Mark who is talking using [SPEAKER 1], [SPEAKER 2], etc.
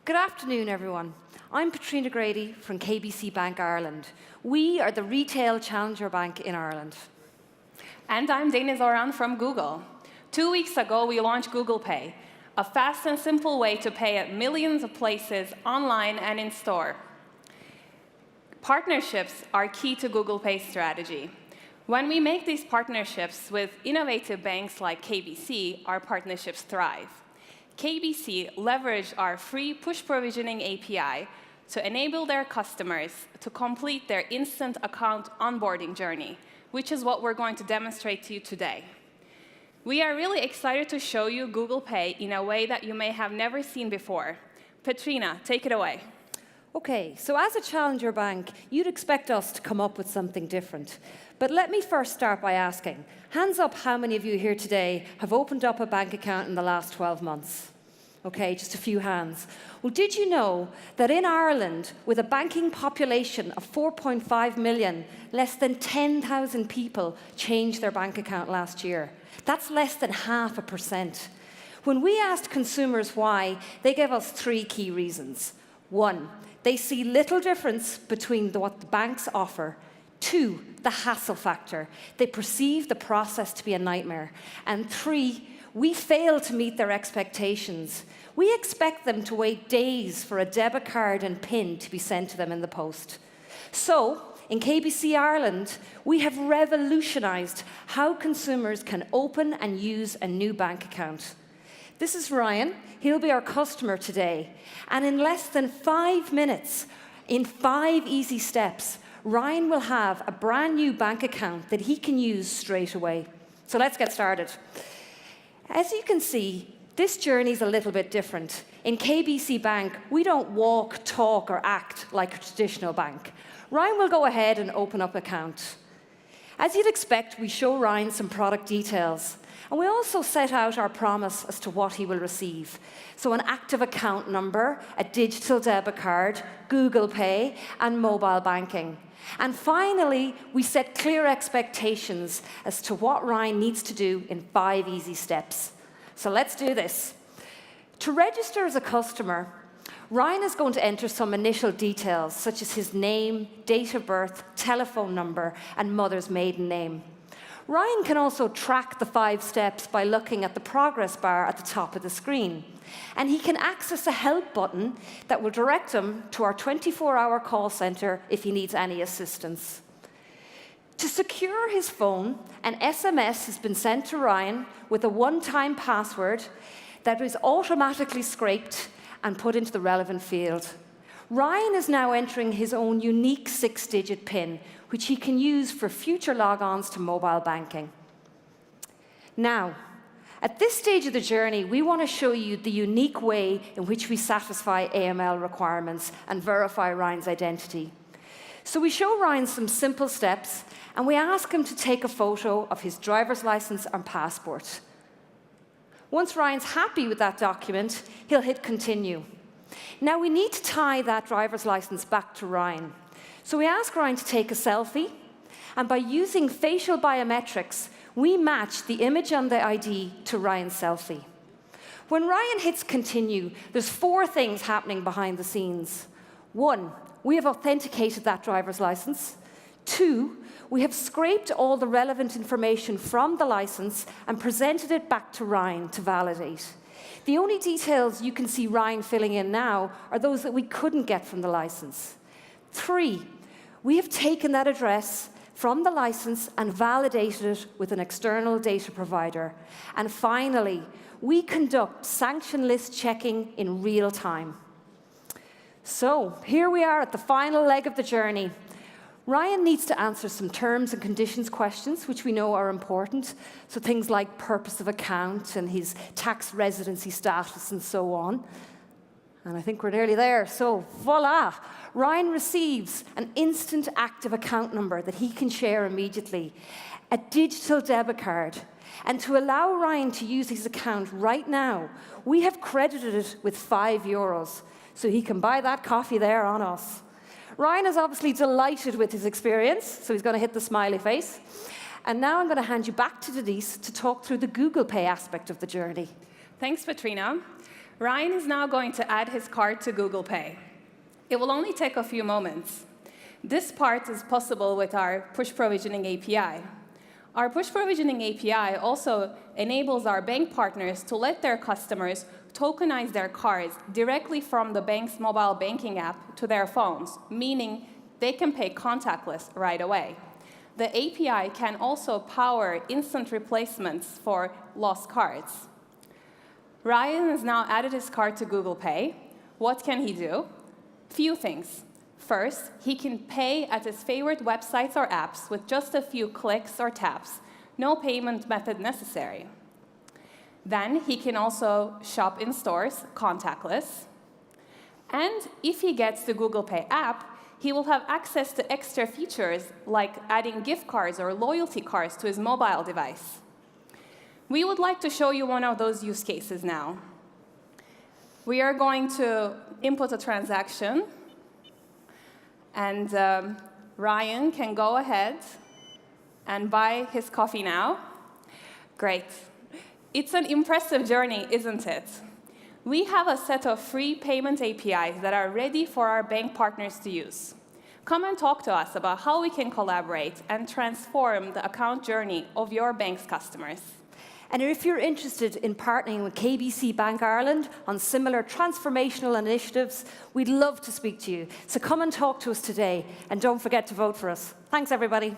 [SPEAKER 1] Good afternoon, everyone. I'm Patrina Grady from KBC Bank Ireland. We are the retail challenger bank in Ireland.
[SPEAKER 2] And I'm Dana Zoran from Google. 2 weeks ago, we launched Google Pay, a fast and simple way to pay at millions of places online and in store. Partnerships are key to Google Pay's strategy. When we make these partnerships with innovative banks like KBC, our partnerships thrive. KBC leveraged our free push provisioning API to enable their customers to complete their instant account onboarding journey, which is what we're going to demonstrate to you today. We are really excited to show you Google Pay in a way that you may have never seen before. Patrina, take it away.
[SPEAKER 1] OK, so as a challenger bank, you'd expect us to come up with something different. But let me first start by asking, hands up how many of you here today have opened up a bank account in the last 12 months? OK, just a few hands. Well, did you know that in Ireland, with a banking population of 4.5 million, less than 10,000 people changed their bank account last year? That's less than 0.5%. When we asked consumers why, they gave us 3 key reasons. 1, they see little difference between what the banks offer. 2, the hassle factor. They perceive the process to be a nightmare. And 3, we fail to meet their expectations. We expect them to wait days for a debit card and PIN to be sent to them in the post. So, in KBC Ireland, we have revolutionized how consumers can open and use a new bank account. This is Ryan. He'll be our customer today. And in less than 5 minutes, in 5 easy steps, Ryan will have a brand new bank account that he can use straight away. So let's get started. As you can see, this journey is a little bit different. In KBC Bank, we don't walk, talk, or act like a traditional bank. Ryan will go ahead and open up an account. As you'd expect, we show Ryan some product details. And we also set out our promise as to what he will receive. So an active account number, a digital debit card, Google Pay, and mobile banking. And finally, we set clear expectations as to what Ryan needs to do in 5 easy steps. So let's do this. To register as a customer, Ryan is going to enter some initial details, such as his name, date of birth, telephone number, and mother's maiden name. Ryan can also track the 5 steps by looking at the progress bar at the top of the screen. And he can access a help button that will direct him to our 24-hour call center if he needs any assistance. To secure his phone, an SMS has been sent to Ryan with a one-time password that is automatically scraped and put into the relevant field. Ryan is now entering his own unique 6-digit PIN, which he can use for future logons to mobile banking. Now, at this stage of the journey, we want to show you the unique way in which we satisfy AML requirements and verify Ryan's identity. So we show Ryan some simple steps, and we ask him to take a photo of his driver's license and passport. Once Ryan's happy with that document, he'll hit continue. Now we need to tie that driver's license back to Ryan. So we ask Ryan to take a selfie, and by using facial biometrics, we match the image on the ID to Ryan's selfie. When Ryan hits continue, there's 4 things happening behind the scenes. 1, we have authenticated that driver's license. 2, we have scraped all the relevant information from the license and presented it back to Ryan to validate. The only details you can see Ryan filling in now are those that we couldn't get from the license. 3, we have taken that address from the license and validated it with an external data provider. And finally, we conduct sanction list checking in real time. So here we are at the final leg of the journey. Ryan needs to answer some terms and conditions questions, which we know are important. So things like purpose of account and his tax residency status and so on. And I think we're nearly there. So voila, Ryan receives an instant active account number that he can share immediately, a digital debit card. And to allow Ryan to use his account right now, we have credited it with €5, so he can buy that coffee there on us. Ryan is obviously delighted with his experience, so he's going to hit the smiley face. And now I'm going to hand you back to Denise to talk through the Google Pay aspect of the journey.
[SPEAKER 2] Thanks, Patrina. Ryan is now going to add his card to Google Pay. It will only take a few moments. This part is possible with our push provisioning API. Our push provisioning API also enables our bank partners to let their customers tokenize their cards directly from the bank's mobile banking app to their phones, meaning they can pay contactless right away. The API can also power instant replacements for lost cards. Ryan has now added his card to Google Pay. What can he do? Few things. First, he can pay at his favorite websites or apps with just a few clicks or taps. No payment method necessary. Then he can also shop in stores contactless. And if he gets the Google Pay app, he will have access to extra features like adding gift cards or loyalty cards to his mobile device. We would like to show you one of those use cases now. We are going to input a transaction, and Ryan can go ahead and buy his coffee now. Great. It's an impressive journey, isn't it? We have a set of free payment APIs that are ready for our bank partners to use. Come and talk to us about how we can collaborate and transform the account journey of your bank's customers.
[SPEAKER 1] And if you're interested in partnering with KBC Bank Ireland on similar transformational initiatives, we'd love to speak to you. So come and talk to us today, and don't forget to vote for us. Thanks, everybody.